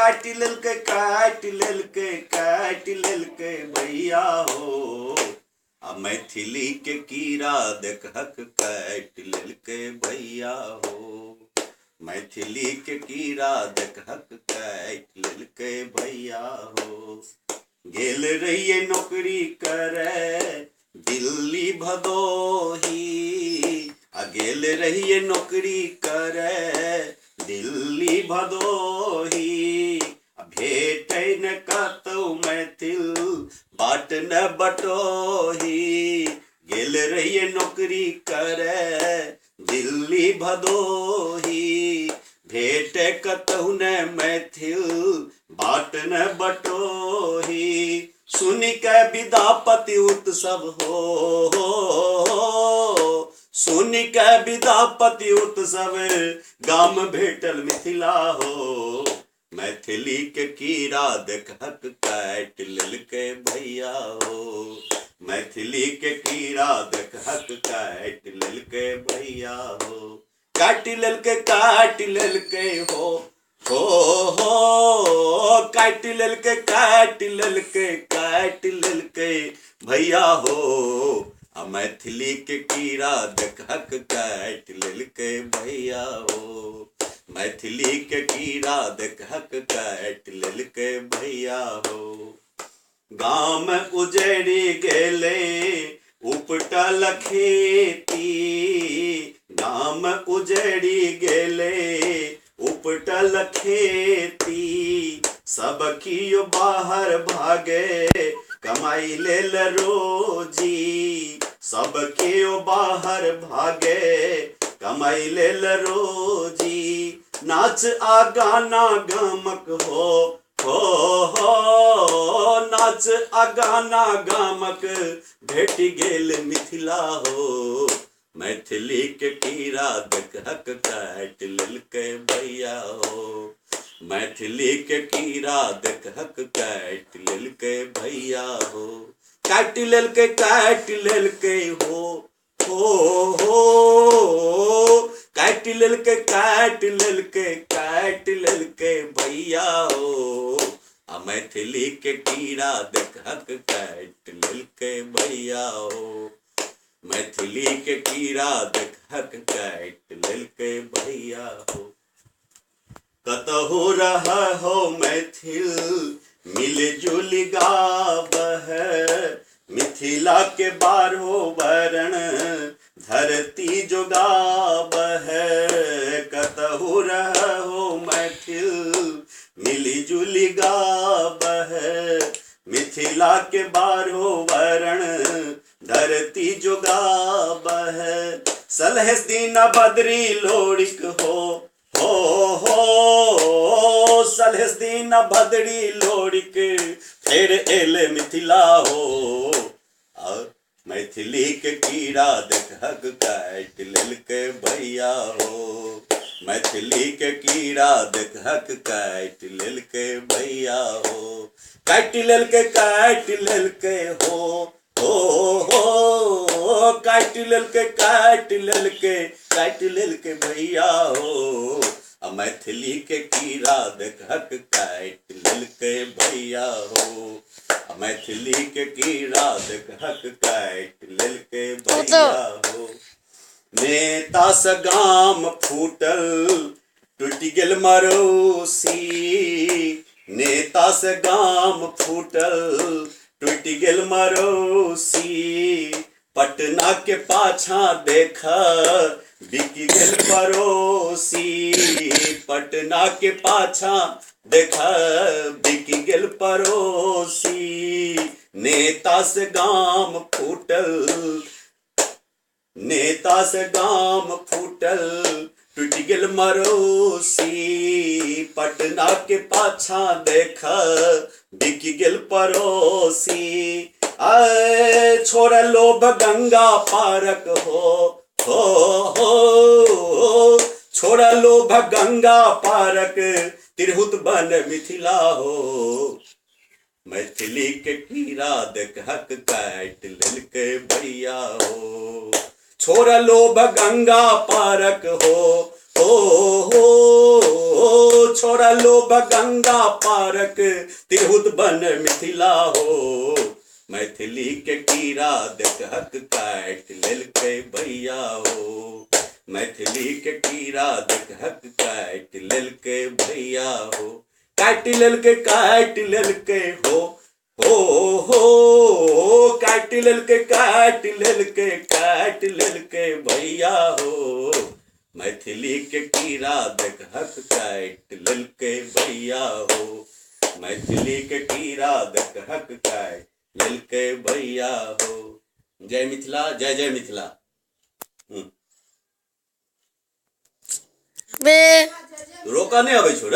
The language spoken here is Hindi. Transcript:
काट लेलके भैया हो। आ मैथिली के कीड़ा देखहक काट लेलके भैया हो। मैथिली के कीड़ा देखहक काट लेलके भैया हो। गेल रहिए नौकरी करे दिल्ली भदोही। आ गेल रहिए नौकरी करे दिल्ली भदोही। भेटै न कतौ मैथिल बाट न बटोही। गेल रहिए नौकरी करे दिल्ली भदोही। भेटै कतहु न मैथिल बाट न बटोही। सुनि के विदापति उत्सव हो। सुनि के विदापति उत्सव गाम भेटल मिथिला हो। मैथिली के कीड़ा देखहक काट लेलके भैया हो। मैथिली के कीड़ा देखहक काट लेलके भैया हो। काट लेलके हो काट लेलके भैया हो। आ मैथिली के कीड़ा देखहक काट लेलके भैया हो। मैथिली के कीड़ा देखहक काट लेलके भैया हो। गाम उजड़ी गेले उपटल खेती। गाम उजड़ी गेले उपटल खेती। सब कियो बाहर भागे कमाई लेल रोजी। सब कियो बाहर भागे कमाई लेल रोजी। नाच आ गाना गामक हो नाच आ गाना गामक भेट गेल मिथिला हो। मैथिली के कीड़ा देखहक काट लेलके भैया हो। मैथिली के कीड़ा देखहक काट लेलके भैया हो। काट लेलके हो काट लेलके भैया हो। आ मैथिली के कीड़ा देखहक काट लेलके भैया हो। मैथिली के कीड़ा देखहक काट लेलके भैया हो। कतहु रह हो मैथिल मिलजुल गाबह। मिथिला के बारहो वर्ण धरती जोगाबह। कतहु रहो मैथिल मिलजुल गाबह। मिथिला के बारहो वर्ण धरती जोगाबह। सलहेस दीन बदरी लोड़िक हो सलहेस दीन बदरी लोड़िक फेर एले मिथिला हो। मैथिली के कीड़ा देखहक काट लेलके भैया हो। मैथिली के कीड़ा देखहक काट लेलके भैया हो। काट लेलके हो काट लेलके भैया हो। मैथिली के कीड़ा देखहक काट लेलके भैया हो। मैथिली के कीड़ा देखहक काट लेलके भैया हो। नेता से गाम फूटल टूटि गेल मरोसी। नेता से गाम फूटल टूटि गेल मरोसी। पटना के पाछा देख बिकी गेल पड़ोसी। पटना के पाछा देख बिकी गेल पड़ोसी। नेता से गाम फूटल टूट गेल मरोसी। पटना के पाछा देख बिकी गेल पड़ोसी। छोड़ लोभ गंगा पारक हो छोड़ लोभ गंगा पारक तिरहुत बन मिथिला हो। मैथिली के कीड़ा देखहक काट लेलके भैया हो। छोड़ लोभ गंगा पारक हो छोड़ा लोभ गंगा पारक तिरहुत बन मिथिला हो। मैथिली के कीड़ा देख हक काट लेलकै भैया हो। मैथिली के कीड़ा देख हक काट लेलकै भैया हो। काट लेलकै हो काट लेलकै भैया हो। मैथिली के कीड़ा देख हक काट लेलकै भैया हो। मैथिली के कीड़ा देख हक काट लेलकै भैया हो। जय मिथिला, जय जय मिथिला। रोका नहीं अबै छौ रे।